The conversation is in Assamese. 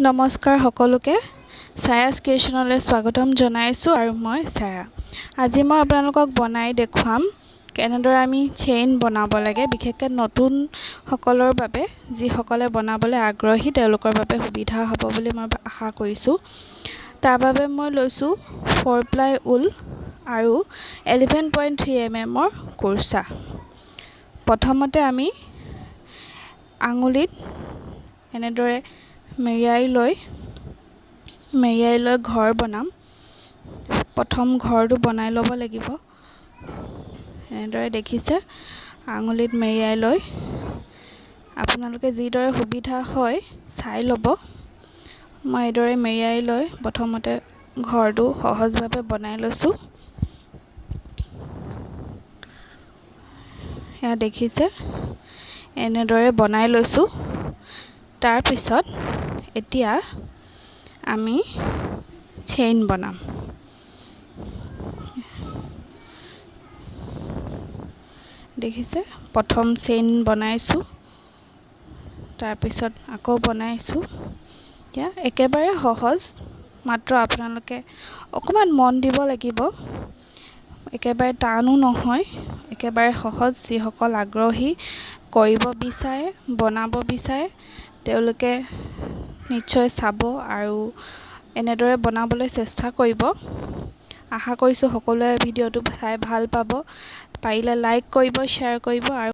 নমস্কাৰ সকলোকে ছায়াছ ক্ৰিয়েশ্যনলৈ স্বাগতম জনাইছোঁ আৰু মই ছায়া। আজি মই আপোনালোকক বনাই দেখুৱাম কেনেদৰে আমি চেইন বনাব লাগে, বিশেষকৈ নতুন সকলৰ বাবে, যিসকলে বনাবলৈ আগ্ৰহী তেওঁলোকৰ বাবে সুবিধা হ'ব বুলি মই আশা কৰিছোঁ। তাৰ বাবে মই লৈছোঁ 4 প্লাই ঊল আৰু 11.3 mm কুৰ্চা। প্ৰথমতে আমি আঙুলিত এনেদৰে মেৰিয়াই লৈ ঘৰ বনাম। প্ৰথম ঘৰটো বনাই ল'ব লাগিব। এনেদৰে দেখিছে, আঙুলিত মেৰিয়াই লৈ আপোনালোকে যিদৰে সুবিধা হয় চাই ল'ব। মই এইদৰে মেৰিয়াই লৈ প্ৰথমতে ঘৰটো সহজভাৱে বনাই লৈছোঁ। এয়া দেখিছে, এনেদৰে বনাই লৈছোঁ। তাৰপিছত এতিয়া আমি চেইন বনাম। দেখিছে, প্ৰথম চেইন বনাইছোঁ, তাৰপিছত আকৌ বনাইছোঁ। এতিয়া একেবাৰে সহজ, মাত্ৰ আপোনালোকে অকণমান মন দিব লাগিব। একেবাৰে টানো নহয়, একেবাৰে সহজ। যিসকল আগ্ৰহী, কৰিব বিচাৰে, বনাব বিচাৰে, তেওঁলোকে নিশ্চয় চাব আৰু এনেদৰে বনাবলৈ চেষ্টা কৰিব। আশা কৰিছোঁ সকলোৱে ভিডিঅ'টো চাই ভাল পাব। পাৰিলে লাইক কৰিব, শ্বেয়াৰ কৰিব আৰু